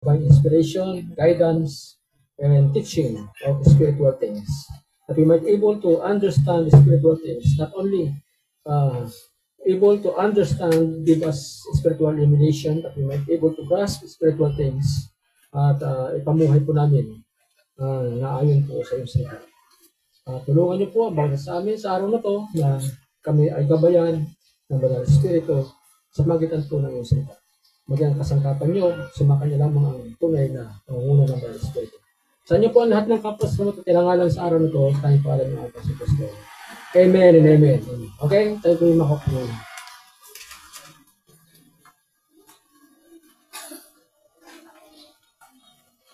by inspiration, guidance, and teaching of spiritual things. That we might able to understand spiritual things, not only able to understand, give us spiritual illumination, that we might able to grasp spiritual things at ipamuhay po namin na ayon po sa iyong salita. Tulungan niyo po ang bawat sa amin sa araw na to na kami ay gabayan ng Banal na Espiritu sa magitan po ng iyong salita. Maging kasangkapan niyo, sumakan niyo lamang ang tunay na pangunguna ng Banal na Espiritu. Sa inyo po ang lahat ng kapos na tinangalan sa araw na to, tayong paalam ng ating Kristo. Amen and amen. Okay? Tayo po yung makapulong.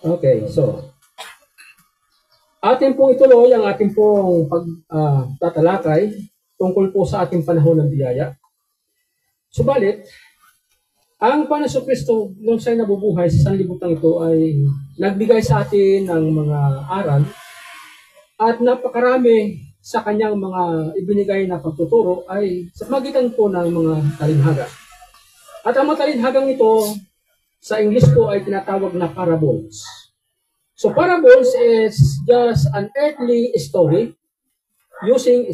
Okay, so atin pong ituloy ang ating pong pagtatalakay tungkol po sa ating panahon ng biyaya. Subalit, ang Panginoon Kristo nung siya'y nabubuhay sa sanlibutan ito ay nagbigay sa atin ng mga aral at napakarami sa kanyang mga ibinigay na pagtuturo ay sa magitan po ng mga talinhaga. At ang mga talinhagang ito sa English po ay tinatawag na parables. So parables is just an earthly story using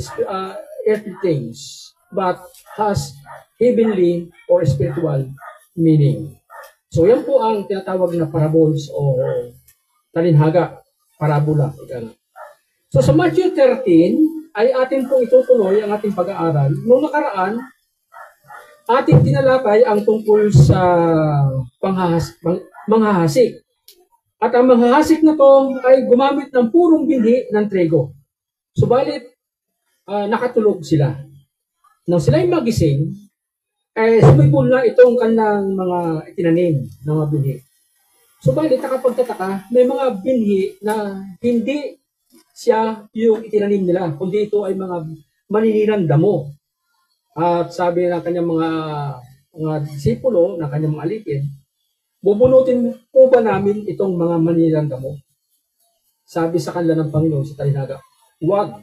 earthly things but has heavenly or spiritual meaning. So yan po ang tinatawag na parables o talinhaga, parabola. So sa Matthew 13 ay atin pong itutuloy ang ating pag-aaral. Noong nakaraan, ating tinalakay ang tungkol sa manghahasik. At ang manghahasik na to ay gumamit ng purong binhi ng trigo. Subalit, nakatulog sila. Nang sila'y magising, sumibol na itong kanilang mga itinanim ng mga binhi. Subalit, nakapagtataka, may mga binhi na hindi siya yung itinanim nila, kundi ito ay mga maninirang damo. At sabi ng kanyang mga disipulo, ng kanyang mga alipin, bubunutin po ba namin itong mga maninirang damo? Sabi sa kanila ng Panginoon sa talinhaga, huwag.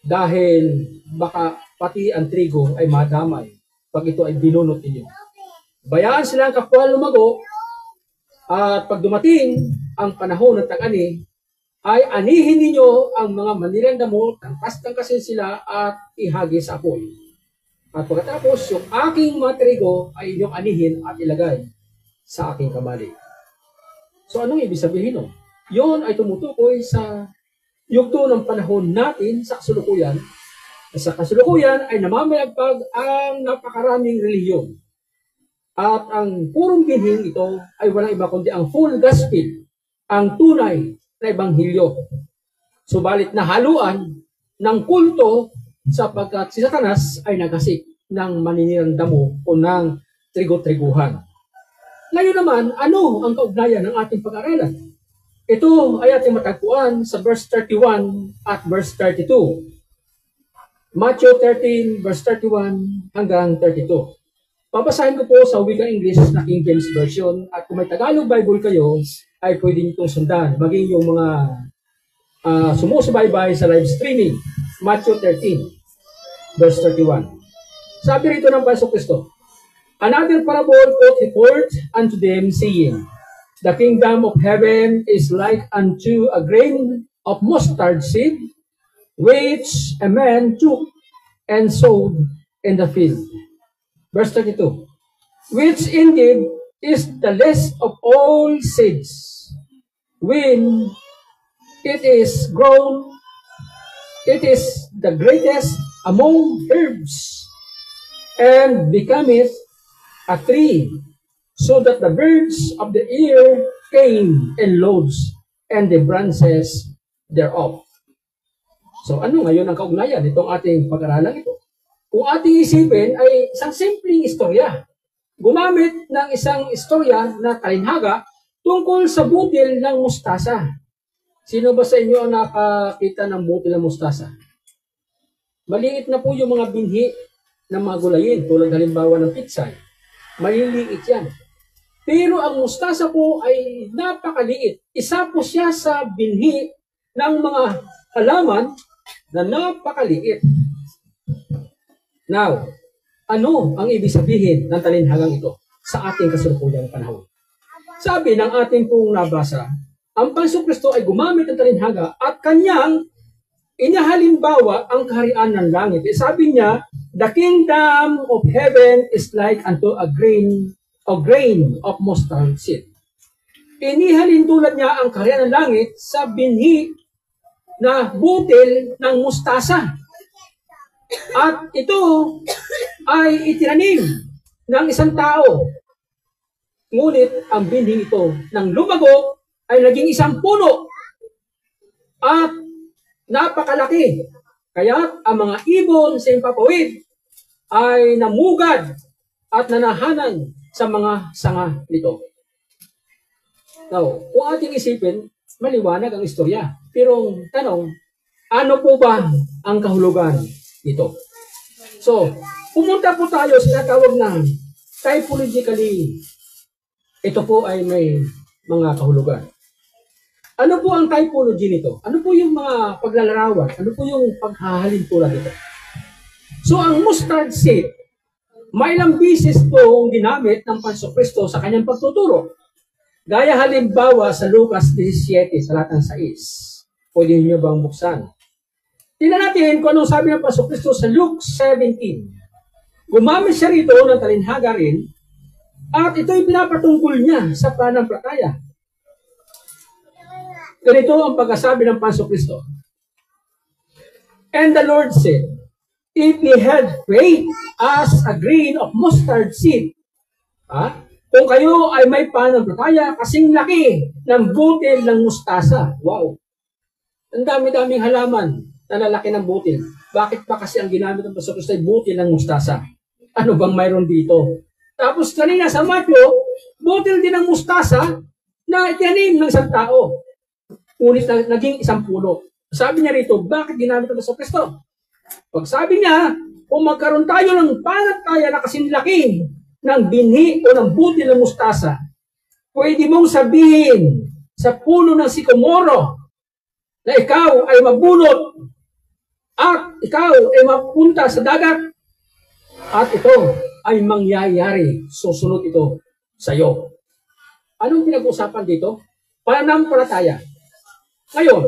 Dahil baka pati ang trigo ay madamay pag ito ay binunot ninyo. Bayaan sila ang kapwa lumago at pag dumating ang panahon ng tag-ani, ay anihin ninyo ang mga maninirang damo, tangkas-tangkasin sila at ihagi sa apoy. At pagkatapos, yung aking mga trigo ay inyong anihin at ilagay sa aking kamali. So anong ibig sabihin nun? Yun ay tumutukoy sa yugto ng panahon natin sa kasulukuyan. Sa kasulukuyan ay namamayagpag ang napakaraming relihiyon. At ang purong binhing ito ay walang iba kundi ang full gospel, ang tunay na ebanghelyo. Subalit nahaluan ng kulto sapagkat si Satanas ay naghasik ng maninirang damo o ng trigo-triguhan. Ngayon naman, ano ang kaugnayan ng ating pag-aralan? Ito ay ating matagpuan sa verse 31 at verse 32. Matthew 13, verse 31 hanggang 32. Papasahin ko po sa wikang English na King James Version at kung may Tagalog Bible kayo, ay pwede nyo itong sundan. Maging yung mga sumusubaybay sa live streaming. Matthew 13, verse 31. Sabi rito ng Panginoon Kristo, another parable put he forth unto them, saying, the kingdom of heaven is like unto a grain of mustard seed, which a man took and sowed in the field. Verse 32, which indeed is the least of all seeds. When it is grown, it is the greatest among herbs, and becometh a tree, so that the birds of the air came and loads, and the branches thereof. So ano ngayon ang kaugnayan itong ating pag-aralan ito? Kung ating isipin ay isang simpleng istorya. Gumamit ng isang istorya na talinhaga tungkol sa butil ng mustasa. Sino ba sa inyo ang nakakita ng butil ng mustasa? Maliit na po yung mga binhi ng mga gulayin, tulad halimbawa ng pitsay. Maliliit yan. Pero ang mustasa po ay napakaliit. Isa po siya sa binhi ng mga halaman na napakaliit. Now, ano ang ibig sabihin ng talinhagang ito sa ating kasalukuyang panahon? Sabi ng ating pong nabasa, ang Pansukristo ay gumamit ng talinhaga at kanyang inahalimbawa ang kaharian ng langit. Sabi niya, the kingdom of heaven is like unto a grain of mustard seed. Inihalin tulad niya ang kaharian ng langit sa binhi na butil ng mustasa. At ito ay itinanim ng isang tao. Ngunit ang binhi ito nang lumago ay naging isang puno at napakalaki. Kaya ang mga ibon sa impapawid ay namugad at nanahanan sa mga sanga nito. Now, kung ating isipin, maliwanag ang istorya. Pero tanong, ano po ba ang kahulugan nito? So, pumunta po tayo sa tinatawag na typologically. Ito po ay may mga kahulugan. Ano po ang typology nito? Ano po yung mga paglalarawan? Ano po yung paghahalin tulad nito? So, ang mustard seed, may ilang bisis po ginamit ng Pansukristo sa kanyang pagtuturo. Gaya halimbawa sa Lucas 17, sa latang 6. Pwede niyo bang buksan? Tingnan natin kung anong sabi ng Pansukristo sa Luke 17. Gumamit siya rito ng talinhaga rin, at ito'y pinapatungkol niya sa pananampalataya. Ganito ang pagkasabi ng Pansukristo. And the Lord said, if ye had faith as a grain of mustard seed, kung kayo ay may pananampalataya kasing laki ng butil ng mustasa. Wow! Ang dami-daming halaman na lalaki ng butil. Bakit pa kasi ang ginamit ng Pansukristo ay butil ng mustasa? Ano bang mayroon dito? Tapos kanina sa Matthew, butil din ng mustasa na itinanim ng isang tao. Ngunit naging isang puno. Sabi niya rito, bakit ginamit ng Pansukristo? Pag sabi niya, kung magkaroon tayo ng pananampalataya na kasinlaki ng binhi o ng butil ng mustasa, pwede mong sabihin sa puno ng sikomoro na ikaw ay mabulot at ikaw ay mapunta sa dagat at ito ay mangyayari. Susunod ito sa iyo. Anong pinag-usapan dito? Pananampalataya. Ngayon,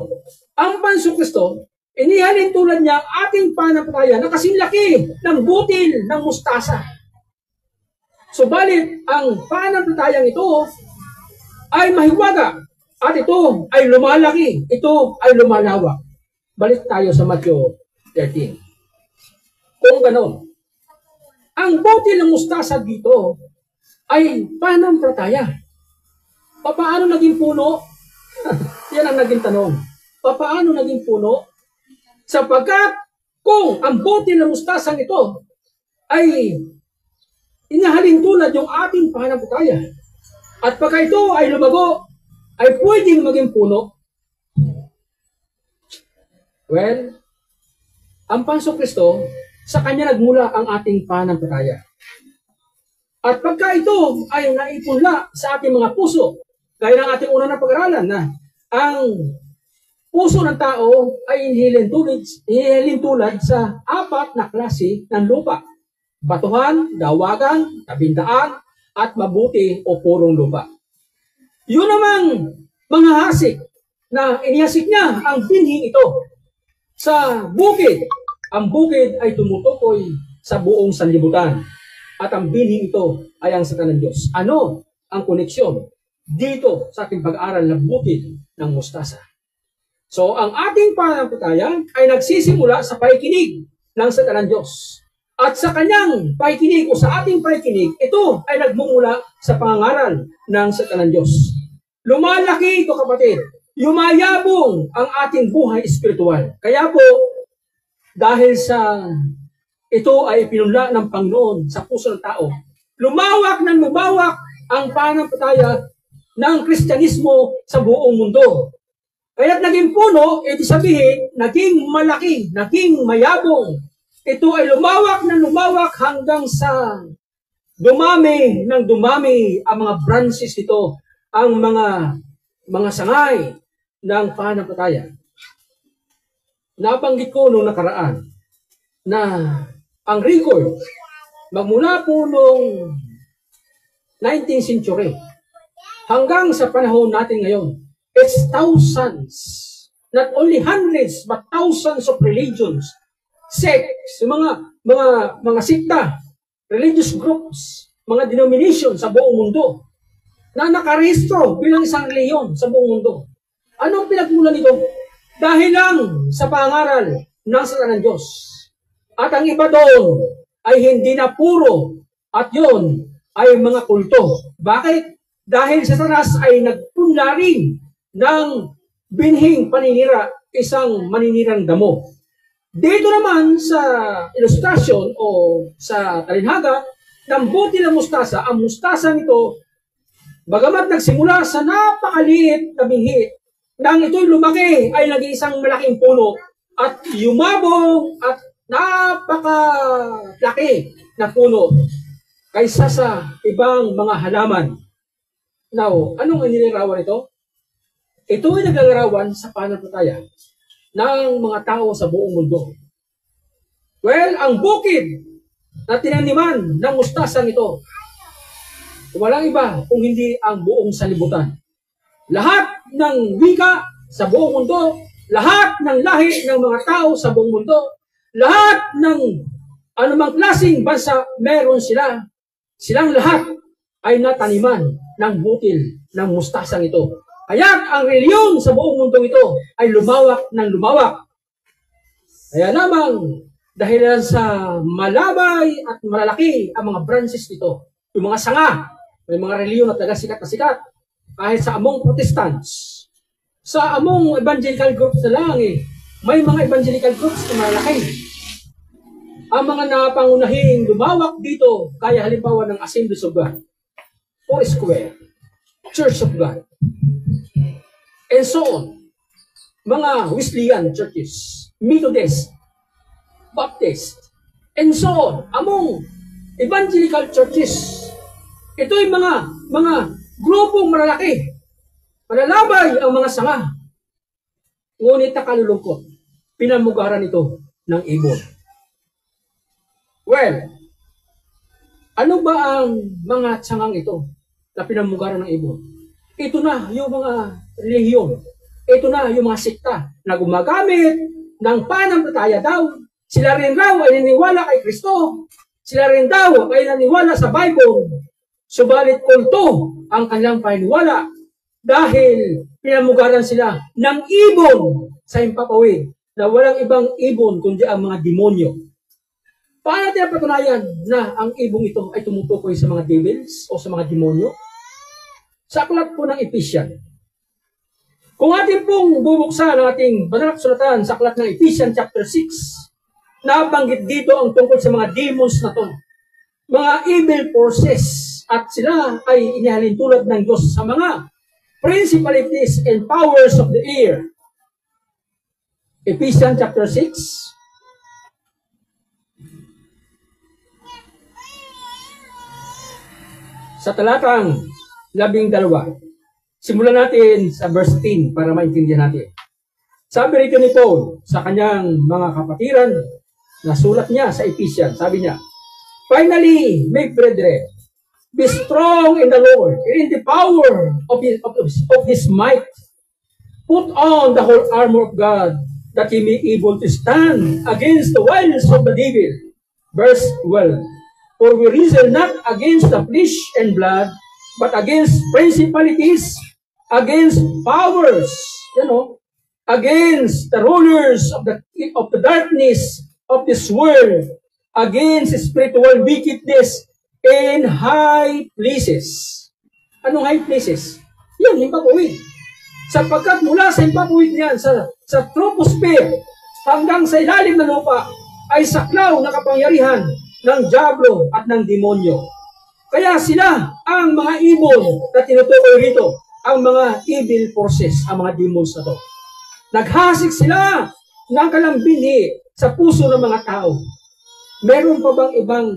ang Pansukristo, inihalin tulad niya ang ating pananampalataya na kasinlaki ng butil ng mustasa. Subalit, ang pananampalatayang ito ay mahiwaga at ito ay lumalaki, ito ay lumalawak. Balik tayo sa Matthew 13. Kung ganon, ang butil ng mustasa dito ay pananampalataya. Paano naging puno? Yan ang naging tanong. Paano naging puno? Sapagkat kung ang butil ng mustasang ito ay inahalin tulad yung ating pananampalataya at pagka ito ay lumago, ay pwedeng maging puno. Well, ang Pansukristo, sa kanya nagmula ang ating pananampalataya. At pagka ito ay naipunla sa ating mga puso, gaya ng ating unang pag-aralan na ang puso ng tao ay hinihilin tulad sa 4 na klase ng lupa. Batuhan, dawagan, tabindaan, at mabuti o purong lupa. Yun namang mga hasik na inihasik niya ang binhi ito sa bukid. Ang bukid ay tumutukoy sa buong sanlibutan. At ang binhi ito ay ang salita ng Diyos. Ano ang koneksyon dito sa ating pag-aaral ng bukid ng mustasa? So, ang ating pananampalataya ay nagsisimula sa pakikinig ng salita ng Diyos. At sa kanyang pakikinig o sa ating pakikinig, ito ay nagmumula sa pangangaral ng salita ng Diyos. Lumalaki ito, kapatid. Yumayabong ang ating buhay espiritual. Kaya po, dahil sa ito ay pinunla ng Panginoon sa puso ng tao, lumawak ang pananampalataya ng Kristyanismo sa buong mundo. Kaya't naging puno, ito sabihin, naging malaki, naging mayabong. Ito ay lumawak hanggang sa dumami ang mga branches nito, ang mga sangay ng pananampalataya. Nabanggit ko noong nakaraan na ang record magmula po noong 19th century hanggang sa panahon natin ngayon. It's thousands, not only hundreds, but thousands of religions, sects, mga sikta, religious groups, mga denominations sa buong mundo na nakarehistro bilang isang reliyon sa buong mundo. Anong pinagmulan nito? Dahil lang sa pangaral ng salita ng Diyos. At ang iba doon ay hindi na puro at yun ay mga kulto. Bakit? Dahil sa Satanas ay nagpunla rin ng binhing paninira, isang maninirang damo. Dito naman sa ilustrasyon o sa talinhaga ng buti ng mustasa, ang mustasa nito, bagamat nagsimula sa napakaliit na binhi, nang ito'y lumaki ay naging isang malaking puno at yumabong at napakalaki na puno kaysa sa ibang mga halaman. Now, anong inilarawan ito? Ito ay naglalarawan sa pananampalataya ng mga tao sa buong mundo. Well, ang bukid na tinaniman ng mustasang ito, walang iba kung hindi ang buong sanlibutan. Lahat ng wika sa buong mundo, lahat ng lahi ng mga tao sa buong mundo, lahat ng anumang klaseng bansa, meron sila. Silang lahat ay nataniman ng bukid ng mustasang ito. Kaya ang reliyon sa buong mundo ito ay lumawak ng lumawak. Kaya lamang, dahil sa malabay at malalaki ang mga branches nito, yung mga sanga, may mga reliyon na taga-sikat na sikat, kahit sa among Protestants, sa among evangelical groups na lang may mga evangelical groups na malaki. Ang mga napangunahing lumawak dito, kaya halimbawa ng Assemblies of God, Foursquare, Church of God, and so on. Mga Wesleyan churches, Methodist, Baptist, and so on. Among evangelical churches, ito'y mga grupong malalaki. Malalabay ang mga sanga. Ngunit nakalulungkot, pinamugaran ito ng ibon. Well, ano ba ang mga sangang ito na pinamugaran ng ibon? Ito na yung mga relihiyon. Ito na yung mga sikta na gumagamit ng pananampalataya daw. Sila rin raw ay naniniwala kay Kristo. Sila rin daw ay naniniwala sa Bible. Subalit kulto ang kanilang paniniwala dahil pinamugaran sila ng ibon sa himpapawid na walang ibang ibon kundi ang mga demonyo. Paano natin patunayan na ang ibong ito ay tumutukoy sa mga devils o sa mga demonyo? Sa aklat po ng Ephesians. Kung atin pong bubuksan ang ating banal na kasulatan sa aklat ng Ephesians chapter 6, nabanggit dito ang tungkol sa mga demons na to. Mga evil forces, at sila ay inihalin tulad ng Diyos sa mga principalities and powers of the air. Ephesians chapter 6. Sa talatang 12. Simulan natin sa verse 10 para maintindihan natin. Sabi rito ni Paul sa kanyang mga kapatiran, nasulat niya sa Ephesians, sabi niya, finally, my brethren, be strong in the Lord, and in the power of His might. Put on the whole armor of God, that ye may be able to stand against the wiles of the devil. Verse 12. For we wrestle not against the flesh and blood, but against principalities, against powers, against the rulers of the darkness of this world, against spiritual wickedness in high places. Anong high places? Yan, himpapawid. Sapagkat mula sa himpapawid niyan, sa troposphere, hanggang sa ilalim ng lupa, ay saklaw na kapangyarihan ng diablo at ng demonyo. Kaya sila ang mga ibon na tinutukoy rito, ang mga evil forces, ang mga demons na to. Naghasik sila ng kalambinhi sa puso ng mga tao. Meron pa bang ibang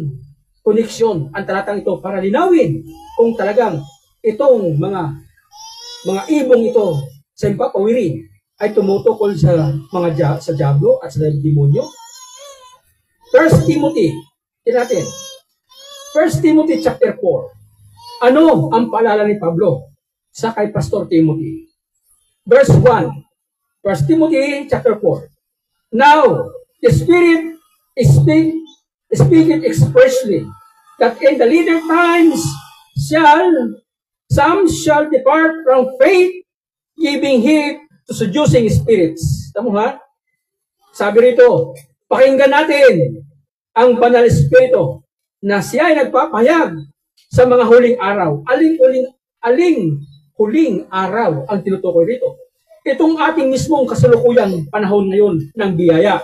koneksyon ang talatang ito para linawin kung talagang itong mga ibong ito sa himpapawid ay tumutukol sa sa diablo at sa demonyo? 1 Timothy, natin. 1 Timothy chapter 4. Ano ang paalala ni Pablo? sa kay Pastor Timothy. Verse 1, 1 Timothy chapter 4. Now, the Spirit speaketh expressly that in the later times some shall depart from faith, giving heed to seducing spirits. Tama ha? Sabi rito, pakinggan natin ang Banal Espiritu na siya ay nagpapahayag sa mga huling araw. Aling huling araw ang tinutukoy rito. Itong ating mismong kasalukuyang panahon ngayon ng biyaya.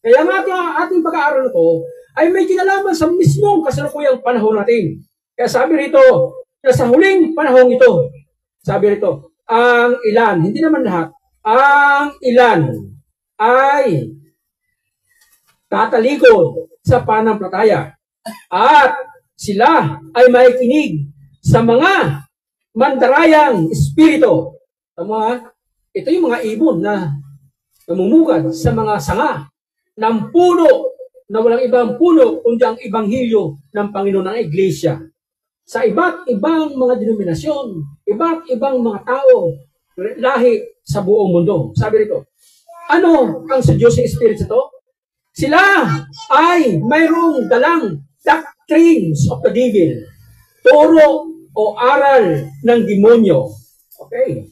Kaya nga ating pag-aaral na ito ay may kinalaman sa mismong kasalukuyang panahon natin. Kaya sabi rito, na sa huling panahon ito, sabi rito, ang ilan, hindi naman lahat, ang ilan ay tatalikod sa pananampalataya at sila ay makikinig sa mga mandarayang espiritu. Tama? Ito yung mga ibon na namumugad sa mga sanga ng puno na walang ibang puno kundi ang Ebanghelyo ng Panginoon ng Iglesia. Sa iba't ibang mga denominasyon, iba't ibang mga tao, lahi sa buong mundo. Sabi rito, ano ang seducing spirits ito? Sila ay mayroong dalang doctrines of the devil, turo o aral ng demonyo. Okay.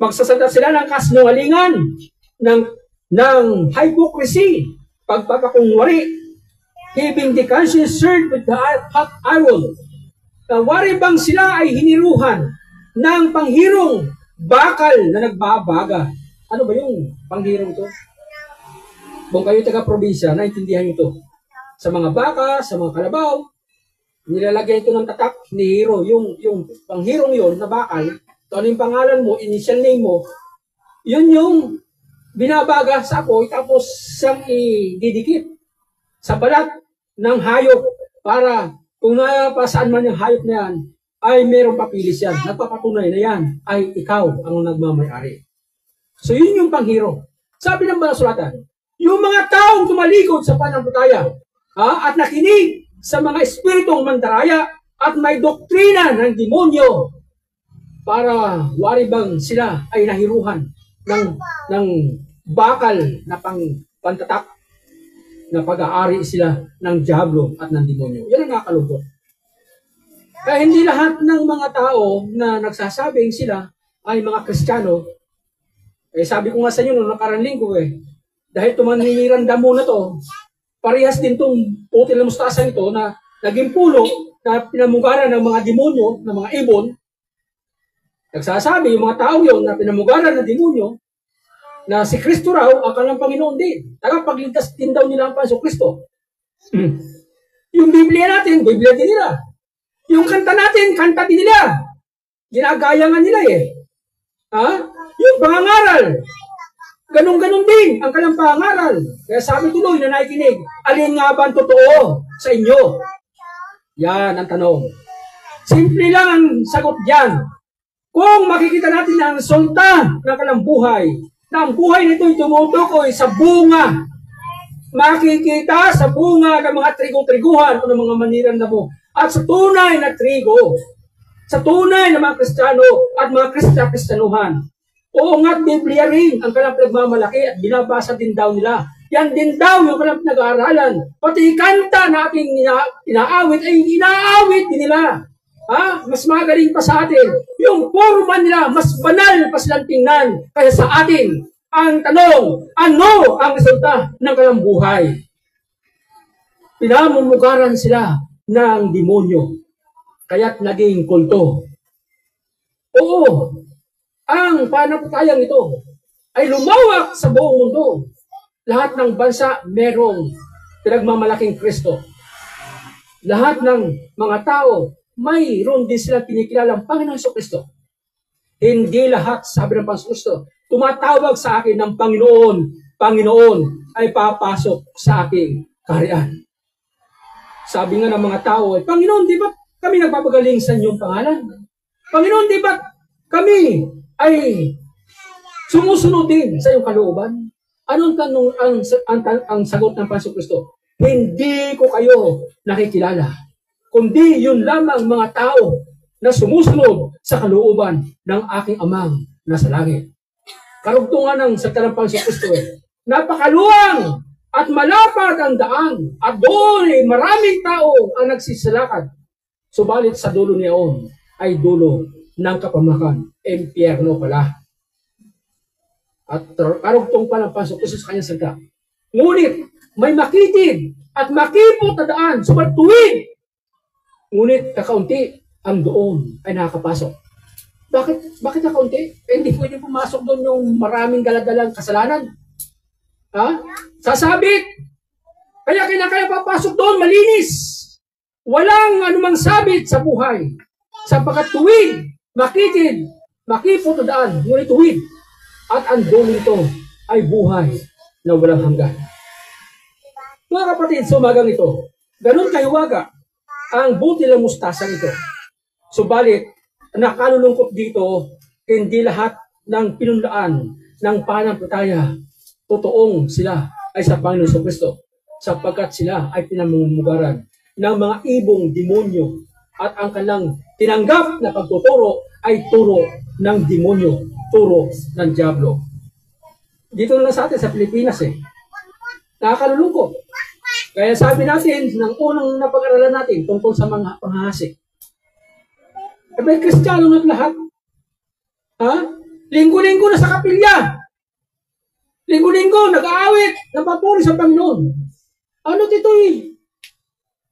Magsasada sila ng kasinungalingan, ng hypocrisy, pagpapakungwari, giving the conscience served with the hot iron. Wari bang sila ay hiniruhan ng panghirong bakal na nagbabaga? Ano ba yung panghirong ito? Kung kayo taga-probinsya, naintindihan ito. Sa mga baka, sa mga kalabaw, nilalagay ito ng tatak, hinihiro. Yung panghirong yun na bakal, ano yung pangalan mo, initial name mo, yun yung binabaga sa apoy, tapos siyang ididikit sa balat ng hayop para kung napasaan man yung hayop na yan, ay mayroong papilis yan. Nagpapatunay na yan ay ikaw ang nagmamayari. So yun yung panghiro. Sabi ng Banasulatan, yung mga taong tumalikod sa pananampalataya at nakinig sa mga espiritong mandaraya at may doktrina ng demonyo para wari bang sila ay nahiruhan ng bakal na pantatak na pag-aari sila ng diablo at ng demonyo. Yan ang nakakalungkot. Kaya hindi lahat ng mga tao na nagsasabing sila ay mga Kristiyano. Sabi ko nga sa inyo noong nakarang linggo dahil tumaniniran damo na to, parehas din tong putil na mustasa ito na naging pulo na pinamugaran ng mga demonyo, ng mga ibon. Nagsasabi yung mga tao yun na pinamugaran ng demonyo na si Kristo raw ang kanilang Panginoon din. Tagapagligtas din daw nila ang Panginoon Kristo. Yung Biblia natin, Biblia din nila. Yung kanta natin, kanta din nila. Ginagayangan nila Yung pangangaral. Ganun-ganun din ang kanilang pangangaral. Kaya sabi tuloy na nakikinig, alin nga ba ang totoo sa inyo? Yan ang tanong. Simple lang ang sagot diyan. Kung makikita natin ang resulta ng kanilang buhay, na ang buhay nito ay tumutukoy sa bunga. Makikita sa bunga ng mga trigo-triguhan o ng mga maniran na mo. At sa tunay na trigo, sa tunay na mga Kristiyano at mga Kristyanuhan. Oo nga't Biblia rin ang kanilang pinagmamalaki at binabasa din daw nila. Yan din daw yung kanilang pinag-aaralan. Pati kanta na ating inaawit ay inaawit din nila. Mas magaling pa sa atin. Yung forma nila, mas banal pa silang tingnan kaya sa atin. Ang tanong, ano ang resulta ng kanilang buhay? Pinamumugaran sila ng demonyo. Kaya't naging kulto. Oo, ang pananampalatayang ito ay lumawak sa buong mundo. Lahat ng bansa merong pinagmamalaking Kristo. Lahat ng mga tao mayroon din silang kinikilalang Panginoon Kristo. Hindi lahat, sabi ng Panginoon Kristo, tumatawag sa akin ng Panginoon, Panginoon ay papasok sa aking kaharian. Sabi nga ng mga tao, Panginoon, di ba kami nagpapagaling sa inyong pangalan? Panginoon, di ba kami ay sumusunod din sa iyong kalooban? Anong tanong ang sagot ng Panginoon Kristo? Hindi ko kayo nakikilala. Kundi yun lamang mga tao na sumusunod sa kalooban ng aking amang nasa langit. Karugtungan ng salita ng Panginoon Kristo napakaluwang at malapad ang daan at doon ay maraming tao ang nagsisalakad. Subalit sa dulo niyaon ay dulo ng kapamakan, impyerno pala. At karugtong pa ng Panginoon Kristo sa kanyang salita. Ngunit may makitid at makipot na daan, subalit tuwid. Ngunit kakaunti ang doon ay nakakapasok. Bakit kakaunti? Hindi pwede pumasok doon yung maraming galadalang kasalanan. Ha? Sasabit. Kaya papasok doon, malinis. Walang anumang sabit sa buhay. Sapagkat tuwid, makitid, makipot na daan, ngunit tuwid. At ang doon nito ay buhay na walang hanggan. Mga kapatid, sa umagang ito, ganun kahiwaga ang buti ng mustasang ito. Subalit, nakalulungkot dito, hindi lahat ng pinunlaan ng pananampalataya totoong sila ay sa Panginoon Kristo, sapagkat sila ay pinamumugaran ng mga ibong demonyo at ang kanilang tinanggap na pagtuturo ay turo ng demonyo, turo ng diablo. Dito na lang sa atin sa Pilipinas nakakalulungkot. Kaya sabi natin, ng unang napag-aralan natin tungkol sa mga panghahasik. May Kristiyano na lahat. Ha? Linggo-linggo na sa kapilya. Linggo-linggo, nag-aawit, napapuri sa Panginoon. Ano dito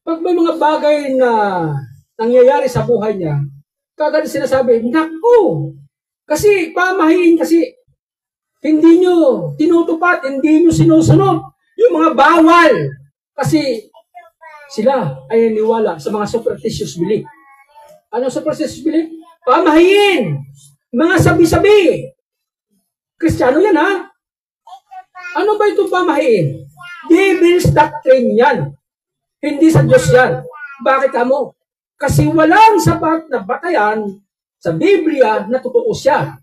Pag may mga bagay na nangyayari sa buhay niya, kagad sinasabi, naku! Kasi pamahiin kasi hindi nyo tinutupad, hindi nyo sinusunod yung mga bawal. Kasi sila ay naniwala sa mga superstitious belief. Ano superstitious belief? Pamahiin! Mga sabi-sabi! Kristiyano yan, ha? Ano ba itong pamahiin? Devil's doctrine yan. Hindi sa Diyos yan. Bakit mo? Kasi walang sapat na batayan sa Biblia na totoo siya.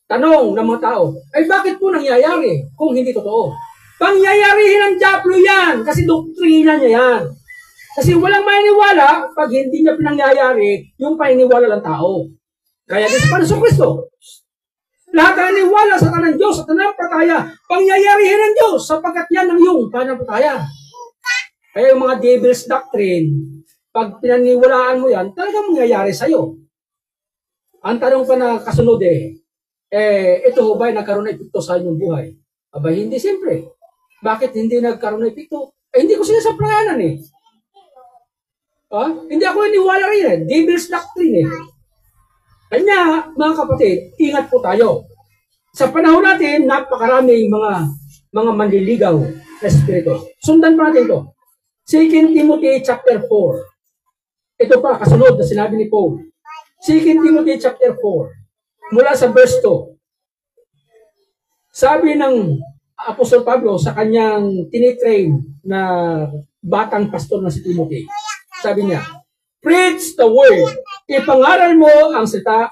Tanong ng mga tao, ay bakit po nangyayari kung hindi totoo? Pangyayarihin ng diablo yan kasi doktrina niya yan. Kasi walang maniniwala pag hindi niya pinangyayari yung paniniwala ng tao. Kaya din sa Panginoon Kristo, lahat ang naniwala sa tanang Diyos, sa tanang pataya, pangyayarihin ng Diyos sapagkat yan ang iyong pananampalataya. Kaya yung mga devil's doctrine, pag pinaniwalaan mo yan, talagang mangyayari sa'yo. Ang tanong pa na kasunod ito ba ay nagkaroon ng epekto sa inyong buhay? Aba, hindi siyempre. Bakit hindi nagkaroon ng epekto? Hindi ko sinasaplayanan Hindi ako naniwala rin Devil's doctrine Kanya, mga kapatid, ingat po tayo. Sa panahon natin, napakaraming mga manliligaw na espiritu. Sundan pa natin ito. 2 Timothy chapter 4. Ito pa, kasunod na sinabi ni Paul. 2 Timothy chapter 4. Mula sa verse 2. Sabi ng Apostol Pablo sa kanyang tinitrain na batang pastor na si Timothy. Sabi niya, preach the word. Ipangaral mo ang salita.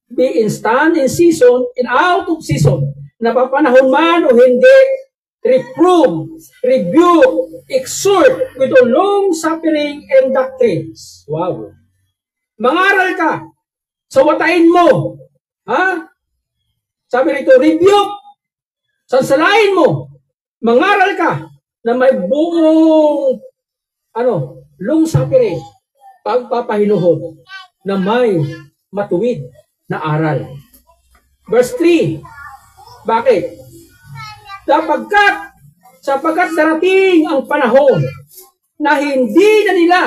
Be instant in season and out of season. Napapanahon man o hindi, reprove, rebuke, exhort with all long suffering and doctrines. Wow. Mangaral ka. Sawatain mo. Ha? Sabi rito, rebuke. Sansalain mo. Mangaral ka na may buong long suffering, pagpapahinuhod na may matuwid na aral. Verse 3. Bakit? Sapagkat darating ang panahon na hindi na nila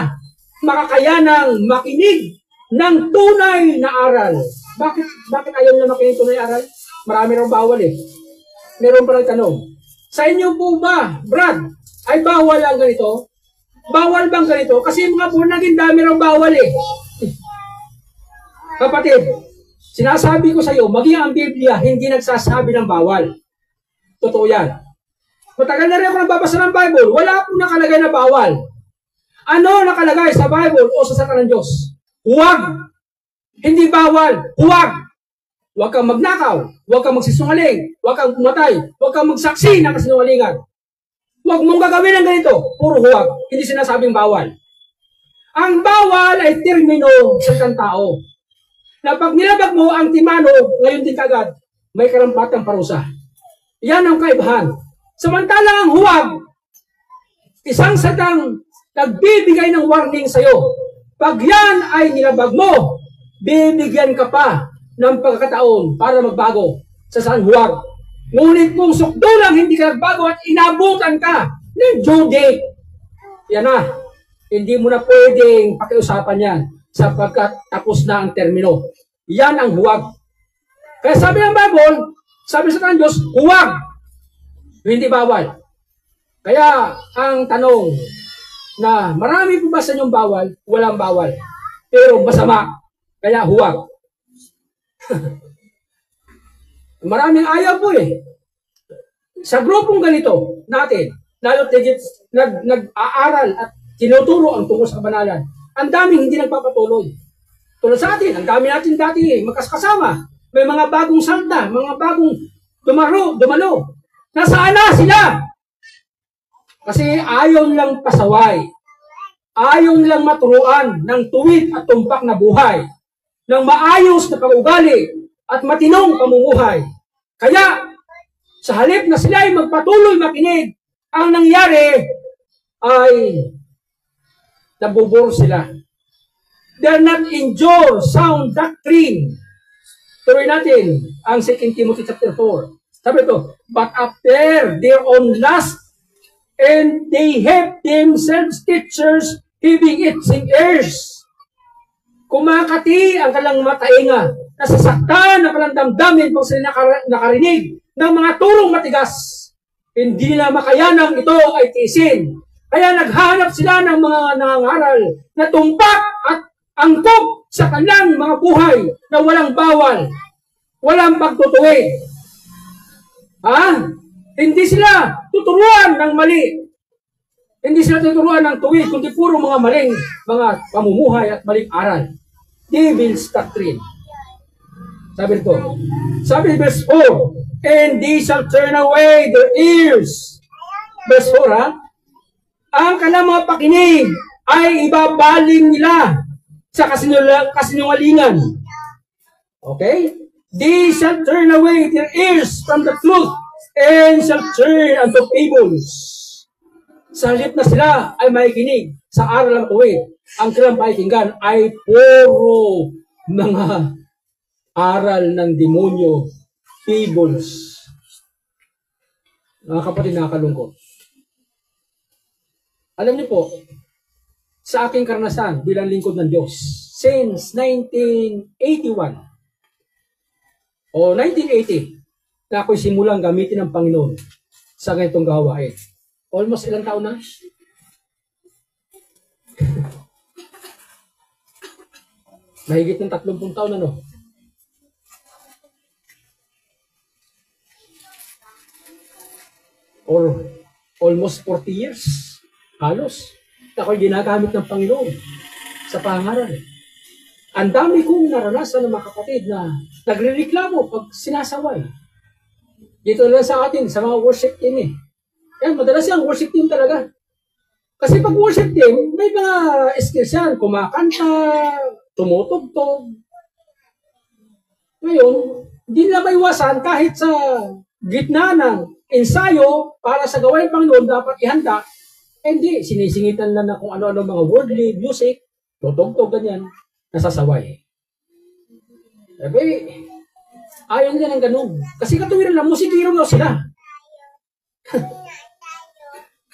makakayanang makinig ng tunay na aral. Bakit ayaw nila makinig tunay na aral? Marami rin bawal Meron pa rin tanong. Sa inyo po ba, Brad, ay bawal ang ganito? Bawal bang ganito? Kasi mga born again, dami rin bawal Kapatid, sinasabi ko sa iyo, maging ang Biblia, hindi nagsasabi ng bawal. Totoo yan. Matagal na rin ako nagbabasa ng Bible, wala pong nakalagay na bawal. Ano nakalagay sa Bible o sa salita ng Diyos? Huwag. Hindi bawal. Huwag. Huwag kang magnakaw. Huwag kang magsisungaling. Huwag kang pumatay. Huwag kang magsaksi ng kasinungalingan. Huwag mong gagawin ng ganito. Puro huwag. Hindi sinasabing bawal. Ang bawal ay termino sa isang tao. na pag nilabag mo ang timano, ngayon din kagad, may karampatang parusa. Yan ang kaibahan. Samantalang ang huwag, isang satang nagbibigay ng warning sa'yo. Pag yan ay nilabag mo, bibigyan ka pa ng pagkakataon para magbago sa saan huwag. Ngunit kung sukdo lang hindi ka nagbago at inabutan ka ng due date, yan na. Hindi mo na pwedeng pakiusapan yan sapagkat tapos na ang termino. Yan ang huwag. Kaya sabi ng Bible, sabi sa Diyos, huwag. Hindi bawal. Kaya ang tanong na marami po ba sa inyong bawal? Walang bawal. Pero masama. Kaya huwag. Maraming ayaw po eh. Sa grupong ganito natin, lalo't nag-aaral at tinuturo ang tungkol sa kabanalan, ang daming hindi nagpapatuloy. Tulad sa atin, ang dami natin dati magkasama. May mga bagong santa, mga bagong dumalo. Nasaan na sila? Kasi ayaw lang pasaway. Ayaw lang maturuan ng tuwid at tumpak na buhay, ng maayos na pag-ugali at matinong pamumuhay. Kaya, sa halip na sila ay magpatuloy makinig, ang nangyari ay nabuburo sila. They're not endure sound doctrine. Tuloy natin ang 2 Timothy chapter 4. Sabi ito, but after their own lust, and they have themselves teachers having itching ears. Kumakati ang kalang matainga, nasasaktan ang kalang damdamin kung sila nakarinig ng mga turong matigas. Hindi na makayanang ito ay tiisin. Kaya naghanap sila ng mga nangangaral na tumpak at angkop sa kanilang mga buhay na walang bawal, walang pagtutuwi. Hindi sila tuturuan ng mali. Hindi sila tuturuan ng tuwid, kundi puro mga maling mga pamumuhay at maling aral. Devil's doctrine. Sabi ito. Sabi verse 4, and they shall turn away their ears. Verse 4, ang kanilang mga pakinig ay ibabaling nila sa kasinungalingan. Okay? They shall turn away their ears from the truth and shall turn unto fables. Sa halip na sila ay makikinig sa aral ng tuwid, ang kanilang pakikinggan ay puro mga aral ng demonyo, fables. Mga kapatid, nakakalungkot. Alam niyo po, sa aking karanasan bilang lingkod ng Diyos, since 1981 o 1980, na ako'y simulang gamitin ng Panginoon sa ganitong gawain. Almost ilang taon na? Mahigit ng 30 taon na, no? Or almost 40 years. Halos. Ako'y ginagamit ng Panginoon sa pangaral. Ang dami kong naranasan ng mga kapatid na nagre-reklamo pag sinasaway. Dito lang sa atin, sa mga worship team eh. Yan, madalas yung worship team talaga. Kasi pag worship team, may mga skills yan. Kumakanta, tumutugtog. Ngayon, hindi na maiwasan kahit sa gitna ng ensayo para sa gawain Panginoon dapat ihanda. Hindi, sinisingitan lang na kung ano-ano mga worldly music, tutugtog ganyan, nasasaway. Sabi, ayaw nila ng ganun. Kasi katuwiran lang, musikiro daw sila.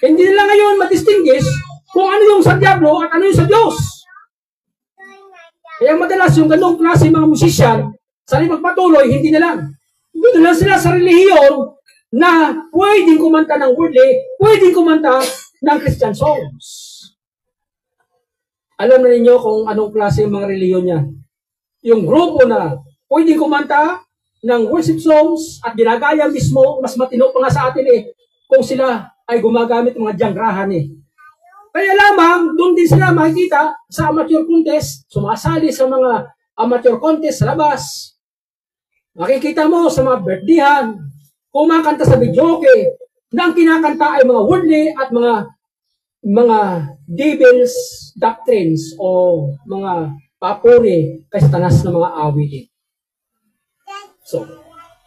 Hindi nila ngayon madistinguish kung ano yung sa Diablo at ano yung sa Diyos. Kaya madalas yung ganung klase mga musician, sa magpatuloy, hindi na lang. Doon na lang sila sa relihiyon na pwedeng kumanta ng worldly, pwedeng kumanta ng Christian songs. Alam na ninyo kung anong klase yung mga relihiyon niya. Yung grupo na pwedeng kumanta ng worship songs at ginagaya mismo, mas matino pa nga sa atin eh, kung sila ay gumagamit ng mga janggrahan eh. Kaya lamang, doon din sila makikita sa amateur contest, sumasali sa mga amateur contest sa labas. Makikita mo sa mga birthdayhan, kumakanta sa videoke, na ang kinakanta ay mga worldly at mga devil's doctrines o mga papuri kay Satanas ng mga awitin. So,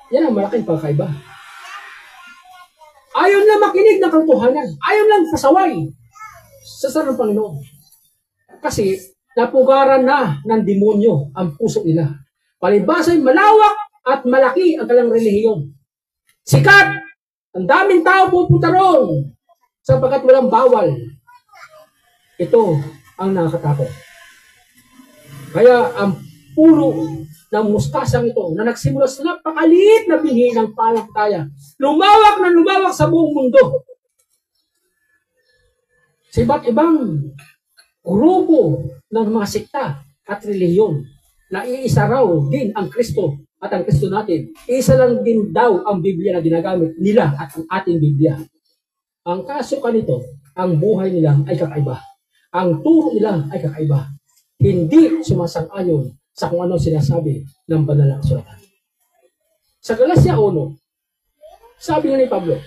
yan ang malaking pagkaiba. Ayaw na makinig ng katotohanan. Ayaw lang pasaway sa sarang Panginoon. Kasi napugaran na ng demonyo ang puso nila. Palibasa'y malawak at malaki ang kalang relihiyon. Sikat! Ang daming tao pupunta roon sapagkat walang bawal. Ito ang nakakatakot. Kaya ang puno ng mustasang ito na nagsimula sa napakaliit na binhi ng palataya, lumawak na lumawak sa buong mundo. Sa iba't ibang grupo ng mga sekta at relihiyon na iisa raw din ang Kristo at ang Kristo natin. Isa lang din daw ang Biblia na ginagamit nila at ang ating Biblia. Ang kaso kanito, ang buhay nila ay kakaiba. Ang turo nila ay kakaiba. Hindi sumasang-ayon sa kung ano sinasabi ng banal na kasulatan. Sa Galatia 1, sabi nga ni Pablo,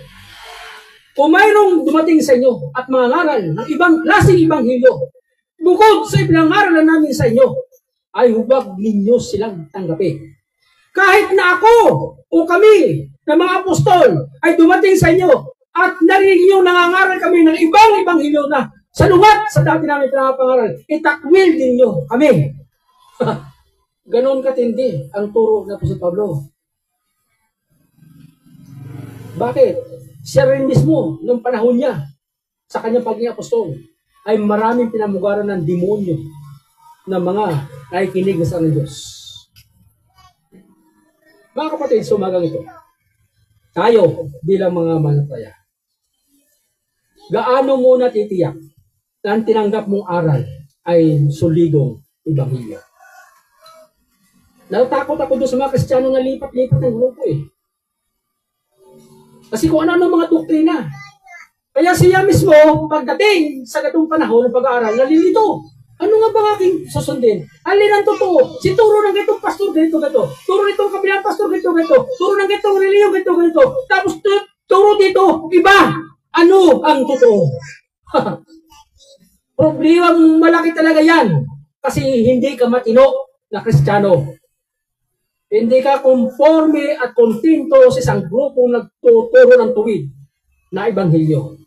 kung mayroong dumating sa inyo at mangangaral ng ibang klaseng ibanghilyo, bukod sa ipinangaralan namin sa inyo, ay huwag ninyo silang tanggapin. Kahit na ako o kami na mga apostol ay dumating sa inyo at narinig nyo nangangaral kami ng ibang ibanghilyo na salungat sa dati namin pinapangaral, itakwil din nyo kami. Ganon katindi ang turo ng Apostol Pablo. Bakit? Siya rin mismo, nung panahon niya, sa kanyang pagiging apostol, ay maraming pinamugaran ng demonyo ng mga nakikinig sa ng Diyos. Mga kapatid, sumagang ito, tayo bilang mga manataya, gaano mo natitiyak na ang tinanggap mong aral ay solidong ibanghilyo? Natatakot ako doon sa mga Kristiyano na lipat-lipat ng grupo eh. Kasi kung ano mga doktrina. Kaya siya mismo, pagdating sa gatong panahon ng pag-aaral, nalilito. Ano nga ba aking susundin? Alin ang totoo? Si turo ng gatong pastor, ganito. Turo nitong kabilang pastor, ganito. Turo ng gatong reliyon, ganito. Tapos turo dito, iba. Ano ang totoo? Problemang malaki talaga yan. Kasi hindi ka matino na Kristiyano. Hindi ka konforme at kontinto sa isang grupong nagtuturo ng tuwid na ibanghilyo.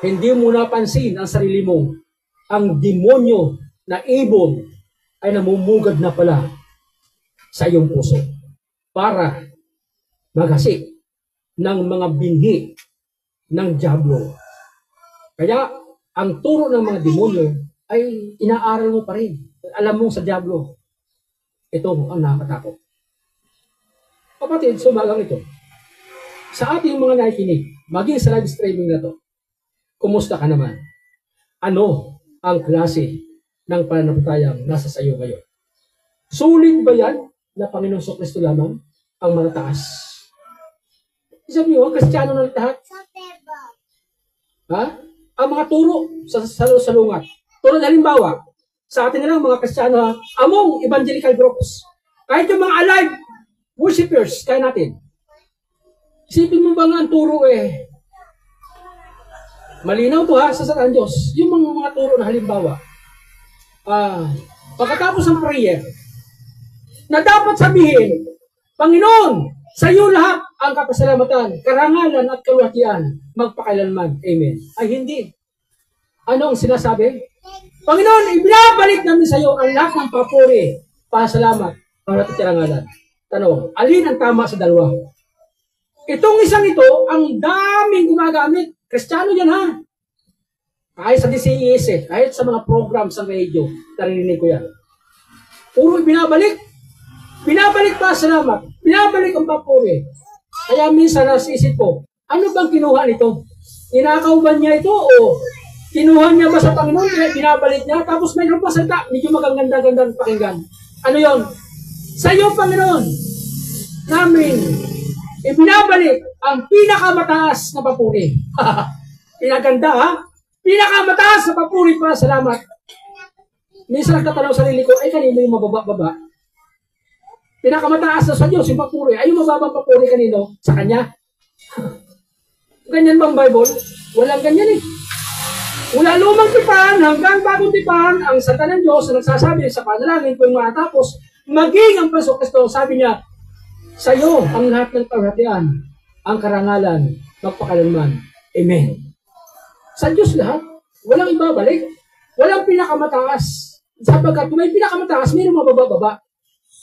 Hindi mo napansin ang sarili mo. Ang demonyo na ibon ay namumugad na pala sa iyong puso para maghasik ng mga binhi ng dyablo. Kaya ang turo ng mga demonyo ay inaaral mo pa rin. Alam mo sa dyablo. Ito ang nakakatakot. Kapatid, sumagang ito. Sa ating mga nakikinig, maging sa live streaming na to, kumusta ka naman? Ano ang klase ng pananampalatayang nasa sayo ngayon? Sulit ba yan na Panginoong Kristo lamang ang matataas? Sabi mo, Kristiyano na lahat? Ha? Ang mga turo sa salungat. Tulad halimbawa, sa atin na lang mga Kristiyano, among evangelical groups, kahit yung mga alive worshipers, kaya natin. Isipin mo ba nga ang turo malinaw to ha, sa salita ng Diyos. Yung mga turo na halimbawa, pagkatapos ng prayer, na dapat sabihin, Panginoon, sa iyo lahat ang kapasalamatan, karangalan at kaluwalhatian, magpakailanman. Amen. Ay hindi. Ano ang sinasabi? Panginoon, ibinabalik namin sa iyo ang lahat ng papuri, pasalamat, para karangalan. Tanong, alin ang tama sa dalawa? Itong isang ito, ang daming gumagamit. Kristiyano yan ha. Kahit sa DCES, kahit sa mga program sa radio, narinig ko yan. Puro binabalik. Binabalik pa salamat. Binabalik ang papuri. Kaya minsan nasisip ko, ano bang kinuha nito? Inakaw ba niya ito o kinuha niya ba sa Panginoon kaya binabalik niya? Tapos mayroon pa salita, medyo magaganda-gandang pakinggan. Ano yon? Sa iyo, Panginoon, namin ibinabalik ang pinakamataas na papuri. Pinaganda ha? Pinakamataas na papuri para salamat. Minsan nagtatanong sa sarili ko, ay kanino yung mababa-baba? Pinakamataas na sa Diyos yung papuri. Ay yung mababang papuri kanino? Sa Kanya. Ganyan bang Bible? Walang ganyan eh. Mula lumang tipan hanggang bagong tipan, ang salita ng Diyos na nagsasabi sa panalangin kung matapos, maging ang Panginoong Kristo, sabi niya, sa iyo ang lahat ng kahatian, ang karangalan, magpakalanman. Amen. Sa Diyos lahat, walang ibabalik, walang pinakamataas. Sapagkat kung may pinakamataas, mayroong mababa-baba.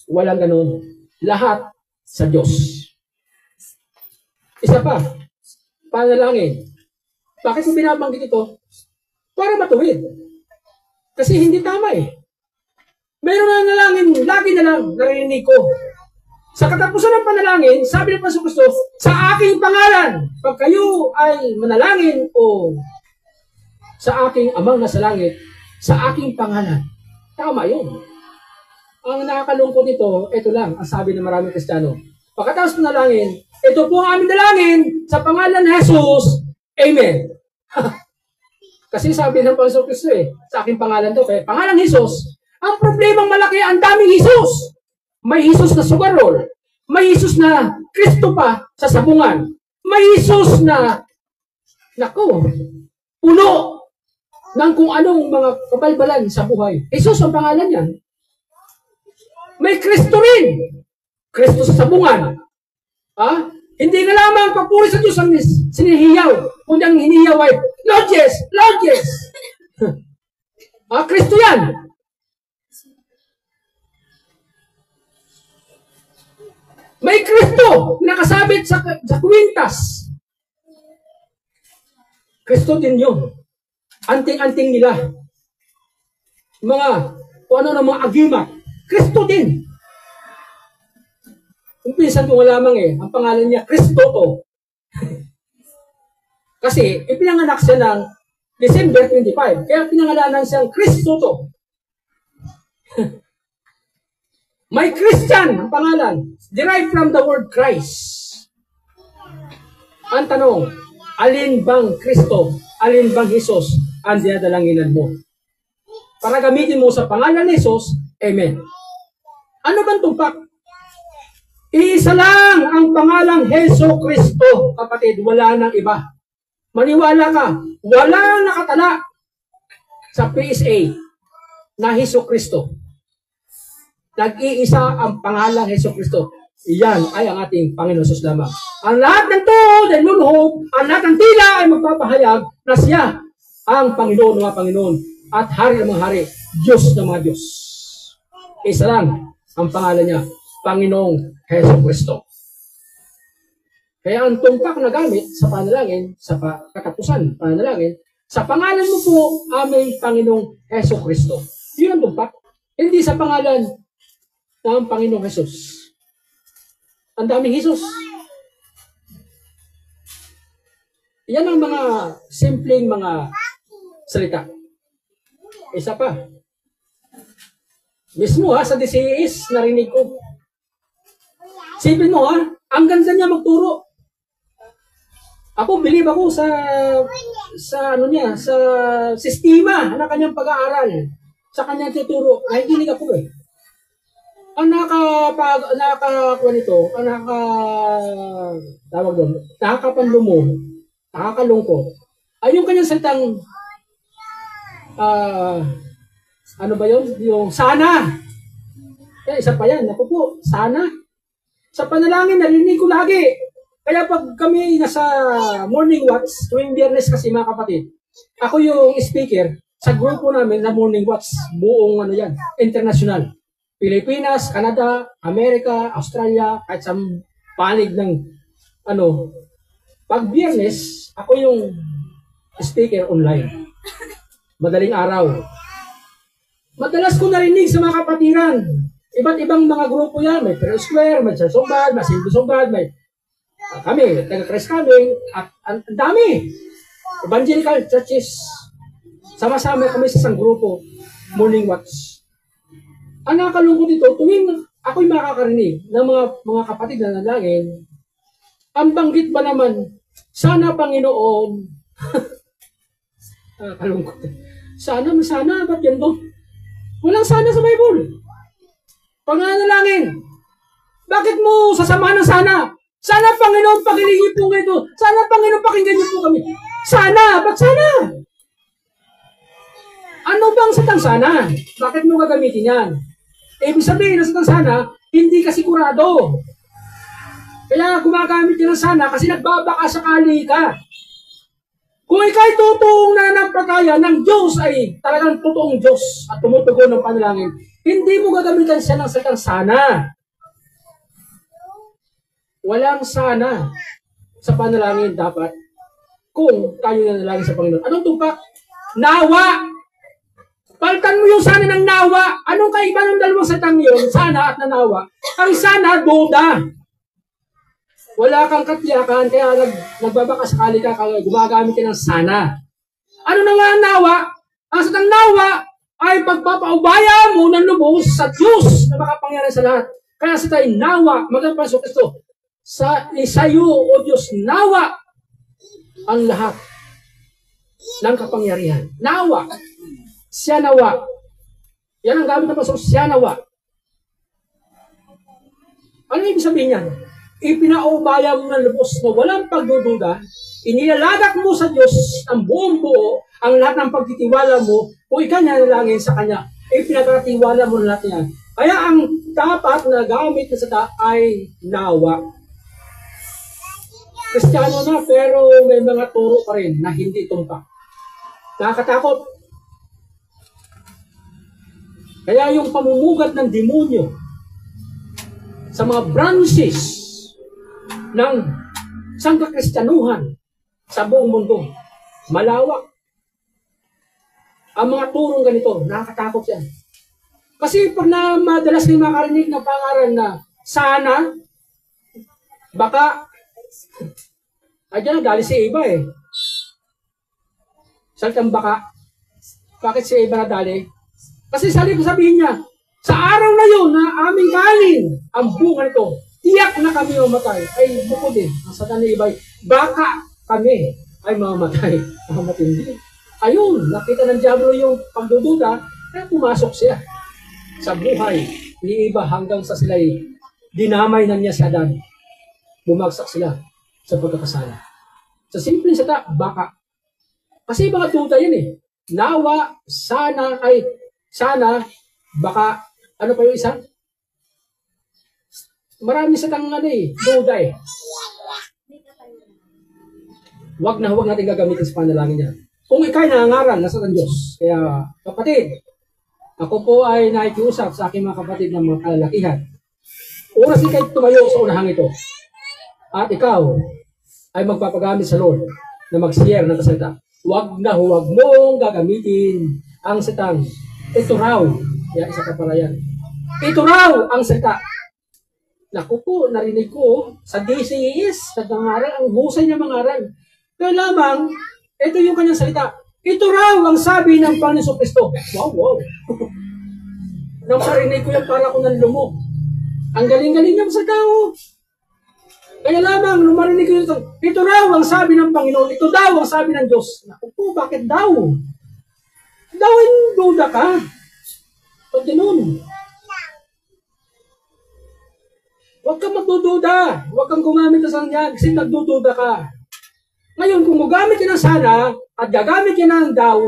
Walang ganun. Lahat sa Diyos. Isa pa, panalangin. Bakit ko binabanggit ito? Para matuwid. Kasi hindi tama eh. Meron na nalangin, lagi na lang narinig ko. Sa katapusan ng panalangin, sabi ng Panginoon Kristo, sa aking pangalan, pag kayo ay manalangin o sa aking amang nasa langit, sa aking pangalan. Tama yun. Ang nakakalungkot nito, ito lang, ang sabi ng maraming Kristiyano. Pagkatapos panalangin, ito po ang aming dalangin sa pangalan ni Jesus. Amen. Kasi sabi ng Panginoon Kristo sa aking pangalan to, kaya pangalan Jesus, ang problemang malaki, ang daming Jesus. May Jesus na sugarol, may Jesus na Kristo pa sa sabungan, may Jesus na, naku, puno ng kung anong mga kabalbalan sa buhay. Jesus ang pangalan yan. May Kristo rin. Kristo sa sabungan. Hindi nga lamang papuri sa Diyos ang sinihiyaw, kundi ang hinihiyaw ay, Lord yes, Lord yes. Kristo yan. May Kristo nakasabit sa kwintas. Kristo din yun. Anting-anting nila. Kung ano ng mga agimat. Kristo din. Kung pinsan ko nga lamang ang pangalan niya, Kristo to. Kasi, ipinanganak siya ng December 25. Kaya pinangalanan siyang Kristo to. May Christian ang pangalan. Derived from the word Christ. Ang tanong, alin bang Kristo? Alin bang Jesus ang dinadalanginan mo? Para gamitin mo sa pangalan ni Jesus, Amen. Ano bang tumpak? Iisa lang ang pangalang Heso Kristo, kapatid, wala nang iba. Maniwala ka, wala nakatala sa PSA na Heso Kristo. Nag-iisa ang pangalang Heso Kristo. Iyan ay ang ating Panginoon Jesus lamang. Ang lahat ng tuhod ay luluhod, ang lahat ng tila ay magpapahayag na siya ang Panginoon ng mga Panginoon at Hari ng mga Hari, Diyos ng mga Diyos. Isa lang ang pangalan niya, Panginoong Heso Kristo. Kaya ang tumpak na gamit sa panalangin, sa katapusan panalangin, sa pangalan mo po aming Panginoong Heso Kristo. Yun ang tumpak. Hindi sa pangalan ng Panginoong Jesus. Ang daming Jesus. Yan ang mga simpleng mga salita. Isa pa. Mismo sa DCS, narinig ko. Sipin mo ang ganda niya magturo. Ako, believe ako sa sistema na kanyang pag-aaral. Sa kanyang tuturo. Nakikinig ako Ang nakakalungkot, ay yung kanyang salitang, ano ba yun? Yung sana. Isa pa yan. Ako po, sana. Sa panalangin, narinig ko lagi. Kaya pag kami nasa morning watch, tuwing Biyernes kasi mga kapatid, ako yung speaker sa grupo namin na morning watch, buong international. Pilipinas, Canada, Amerika, Australia, kahit sa panig ng pag Biyernes, ako yung speaker online. Madaling araw. Madalas ko narinig sa mga kapatiran. Iba't ibang mga grupo yan. May Prayer Square, may Church of God, may Assembly of God, may kami, taga-Christ kami, at ang dami. Evangelical churches. Sama-sama kami sa isang grupo. Morning watch. Ang nakakalungkot dito, tuwing ako'y makakarinig ng mga kapatid na nanalangin, ang banggit ba naman, sana Panginoon, nakakalungkot. Sana, ba't yan to? Walang sana sa Bible. Panganalangin. Bakit mo sasamahan ng sana? Sana Panginoon, pakilingin po ngayon. Sana Panginoon, pakinggan niyo po kami. Sana, ba't sana? Ano bang satang sana? Bakit mo gagamitin yan? Ibig sabihin na satang sana, hindi ka sigurado. Kaya gumagamit ka ng sana kasi nagbabaka sakali ka. Kung ikaw'y totoong nananampalataya ng Diyos ay talagang totoong Diyos at tumutugon ng panalangin, hindi mo gagamitan siya ng satang sana. Walang sana sa panalangin dapat kung tayo nanalangin sa Panginoon. Anong tumpak? Nawa! Palitan mo yung sana ng nawa. Anong kaiba ng dalawang satang yun? Sana at nanawa. Ang sana, duda. Wala kang katiyakan, kaya nagbabaka sakali ka, kaya gumagamit ka ng sana. Ano naman ang nawa? Ang satang nawa ay pagpapaubaya mo ng lubos sa Diyos na makapangyarihan sa lahat. Kaya sa tayo nawa, magandang Paso Kristo, sa iyo, O Diyos, nawa ang lahat ng kapangyarihan. Nawa. Siya nawa. Yan ang gamit ng Paso, siya nawa. Ano ibig sabihin niyan? Ipinaubaya mo ng lubos na walang pagdududa, inilalagak mo sa Diyos ang buong buo, ang lahat ng pagtitiwala mo, kung ikaw nanalangin sa Kanya, ipinagkatiwala mo na lahat yan. Kaya ang dapat na gamit na sa ay nawa. Kristiyano na, pero may mga turo pa rin na hindi tumpak. Nakakatakot. Kaya yung pamumugat ng demonyo sa mga branches ng sangkakristyanuhan sa buong mundo, malawak. Ang mga turong ganito, nakakatakot yan. Kasi pag madalas kayo makarinig ng pangalan na sana, baka, ay dyan, dali si iba eh. Salitang baka, bakit si iba na dali? Kasi sabihin niya, sa araw na yun na aming kanin, ang bunga nito, tiyak na kami mamatay. Ay, bukod eh. Ang satan na iba'y, baka kami ay mamatay. Ang matindi. Ayun, nakita ng Diablo yung pagdududa, kaya pumasok siya sa buhay ni iba hanggang sa sila'y dinamay na niya si Adan. Bumagsak sila sa pagkakasala. Sa simpleng sata, baka. Kasi mga tuta yan eh. Nawa, sana, baka, ano pa yung isa? Marami sa tangan eh, duda eh. Huwag natin gagamitin sa panalangin niya. Kung ikay nangangaral, nasa ng Diyos. Kaya, kapatid, ako po ay nakikiusap sa aking mga kapatid ng mga kalalakihan. Oras ikay tumayo sa unahang ito. At ikaw ay magpapagamit sa Lord na mag-share ng kasalita. Huwag mong gagamitin ang sitang. Ito raw. Kaya isa ka pala yan. Ito raw ang salita. Naku po, narinig ko sa DCES, nag-angaral, ang husay na mangaral. Kaya lamang, ito yung kanyang salita. Ito raw ang sabi ng Panginoon Kristo. Wow. Nang marinig ko yan, para ko nanlumo. Ang galing-galing niya sa tao. Kaya lamang, nung marinig ko ito raw ang sabi ng Panginoon, ito daw ang sabi ng Diyos. Naku po, bakit daw? Dawin duda ka. Pag ganun. Huwag kang magdududa. Huwag kang gumamit na saan yan kasi nagdududa ka. Ngayon, kung magamit ka ng sana at gagamit ka ng daw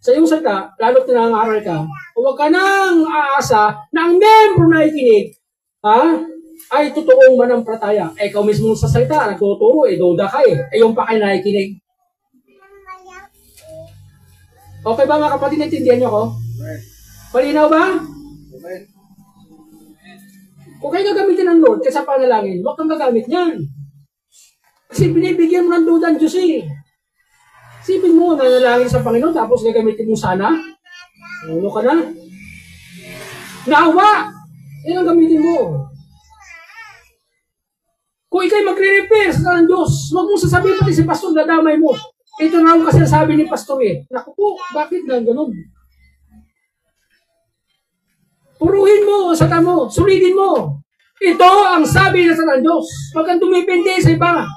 sa iyong salita, lalo't na nangangaral ka, huwag ka nang aasa na ang membro na ikinig ay totoong manampalataya. Ikaw mismo sa salita, nagtuturo, duda ka yung pa kayo nakikinig. Okay ba mga kapatid, naintindihan niyo ako? Malinaw ba? Amen. Kung kayo gagamitin ng Lord kaysa panalangin, huwag kang gagamit niyan. Kasi binibigyan mo ng duda ang Diyos eh. Sipin mo, nanalangin sa Panginoon, tapos gagamitin mo sana. Ano ka na? Naawa! Yan ang gamitin mo. Kung ikay magre-repair sa ng Diyos, huwag mong sasabihin pati si Pastor, dadamay mo. Ito na ang kasi sabi ni Pastor eh. Naku po, bakit na ganun? Puruhin mo sa tamo, sulitin mo. Ito ang sabi na sa Diyos. Huwag kang dumipindi sa iba.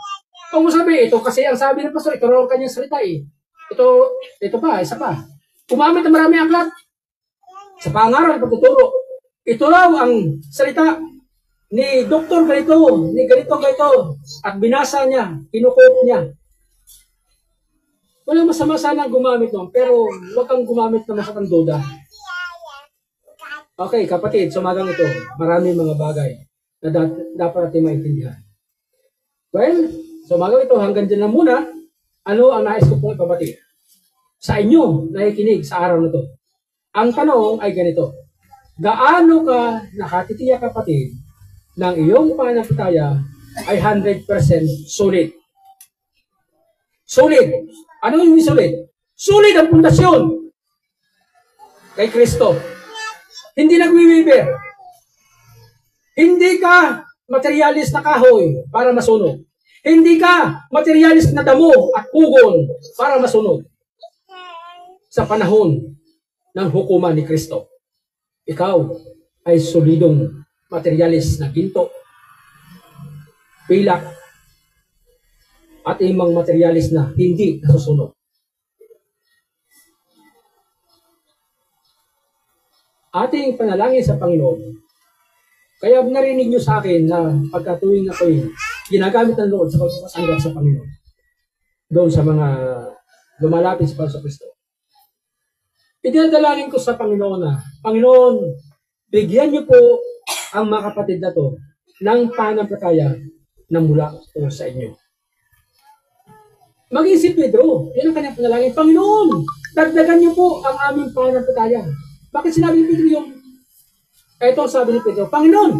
Kung mo sabi, ito kasi ang sabi ng pastor, ito raw ang kanyang salita eh. Ito pa, isa pa. Kumamit ng marami aklat. Sa pangaral, pagtuturo. Ito raw ang salita ni Dr. ganito, ni ganito. At binasa niya, kinukot niya. Walang masama sana gumamit nun, pero huwag kang gumamit na masakang duda. Okay, kapatid, sumagang ito, maraming mga bagay na dapat natin maintindihan. Well, sumagang ito, hanggang dyan lang muna. Ano ang nais ko pong ipabatid? Sa inyo, nakikinig sa araw na ito. Ang tanong ay ganito, gaano ka nakatitiyak, kapatid, ng iyong pananampalataya ay 100% solid? Solid. Ano yung solid? Solid ang pundasyon kay Kristo. Hindi nagwiwiber. Hindi ka materialis na kahoy para masunog. Hindi ka materialis na damo at pugon para masunog. Sa panahon ng hukuman ni Kristo, ikaw ay solidong materialis na ginto, pilak, at imang materialis na hindi nasusunog. Ating panalangin sa Panginoon. Kaya narinig nyo sa akin na pagkatuwing ako'y ginagamit ng Lord sa pagpapasanggap sa Panginoon. Doon sa mga lumalapit sa Panginoon Kristo. Idinadalangin ko sa Panginoon na, Panginoon, bigyan niyo po ang mga kapatid na to ng pananampalataya na mula po sa inyo. Maging si Pedro, yun ang kanyang panalangin, Panginoon, dagdagan niyo po ang aming pananampalataya. Bakit sinabi ni Pedro yung, eto sabi ni Pedro, Panginoon,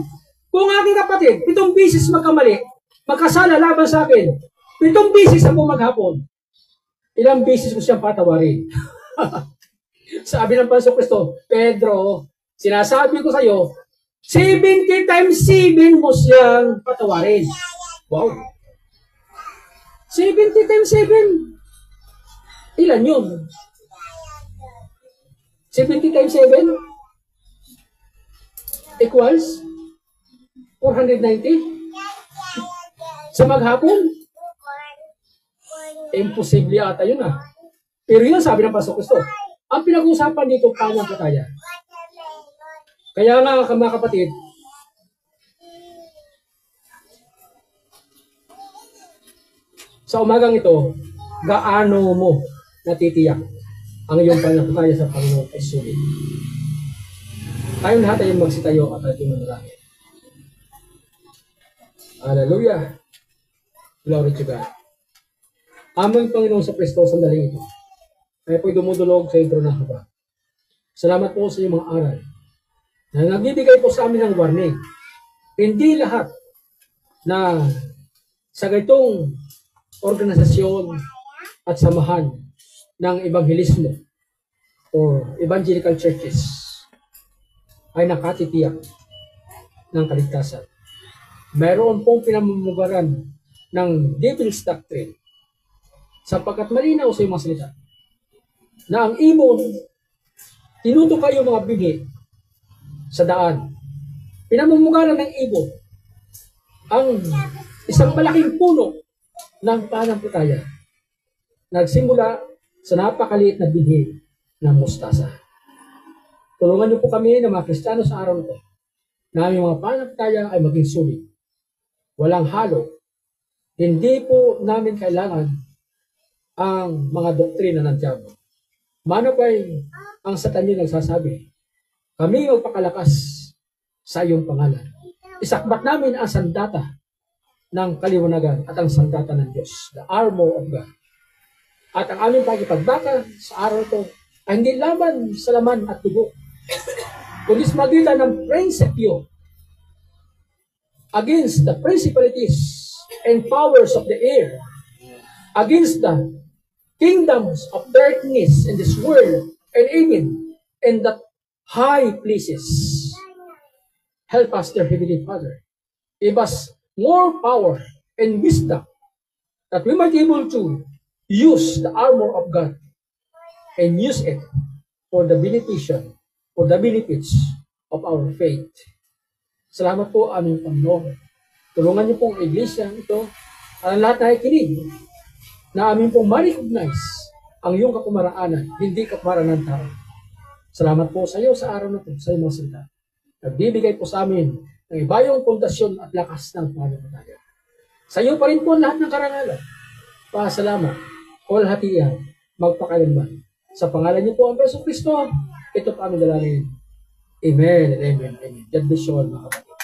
kung aking kapatid, 7 bisis magkamali, magkasala laban sa akin, 7 bisis ako maghapon, ilang bisis ko siyang patawarin. Sabi ng Panginoon Kristo, Pedro, sinasabi ko sa iyo, 70 times 7 mo siyang patawarin. Wow. 70 times 7. Ilan yun? 70 times 7 equals 490. Sa maghapon? Imposible ata yun ah. Pero yun sabi ng Panginoon Kristo. Ang pinag-uusapan dito, pananampalataya. Kaya nga, mga kapatid, sa umagang ito, gaano mo natitiyak ang iyong pananampalataya sa Panginoon ay sulit. Tayong lahat ay magsitayo at ating manalangin. Hallelujah! Glory to God. Aming Panginoon sa Kristo, sandaling ito, ay po'y dumudulog sa intro ng haba. Salamat po sa iyong mga aral na nagbibigay po sa amin ng warning. Hindi lahat na sa ganitong organisasyon at samahan ng ebanghelismo or evangelical churches ay nakatitiyak ng kaligtasan. Mayroon pong pinamumugaran ng devil's doctrine sapagkat malinaw sa iyong mga salita na ang ibon, tinuto kayo mga binhi sa daan. Pinamumugaran ng ibon ang isang malaking puno ng pananampalataya. Nagsimula sa napakaliit na binhi ng mustasa. Tulungan niyo po kami ng mga Kristiyano sa araw ito na aming mga pananampalataya ay maging sulit. Walang halo. Hindi po namin kailangan ang mga doktrina ng diabo. Mano pa'y ang Satan yung nagsasabi, kami magpakalakas sa iyong pangalan. Isakbat namin ang sandata ng kaliwanagan at ang sandata ng Diyos, the armor of God. At ang aming pakipagbaka sa araw ito ay hindi laban sa laman at dugo, kundi sa magitan ng prinsipyo against the principalities and powers of the air, against the kingdoms of darkness in this world, and even in the high places. Help us, dear Heavenly Father. Give us more power and wisdom that we might be able to use the armor of God and use it for the beneficial, for the benefits of our faith. Salamat po, aming Panginoon. Tulungan niyo pong iglesia ito at ang lahat na ikinig na amin pong ma-recognize ang iyong kapamaraanan, hindi kapamaraanan ng tao. Salamat po sa iyo sa araw na ito, sa iyong mga salita. Nagbibigay po sa amin ng ibayong pundasyon at lakas ng pananampalataya. Sa iyo pa rin po lahat ng karangalan. Pasalamat, kalhatian, magpakailanman. Sa pangalan niyo po ang Yesu Kristo, ito po ang dalangin. Amen and amen. Amen. God bless you all, mga kapatid.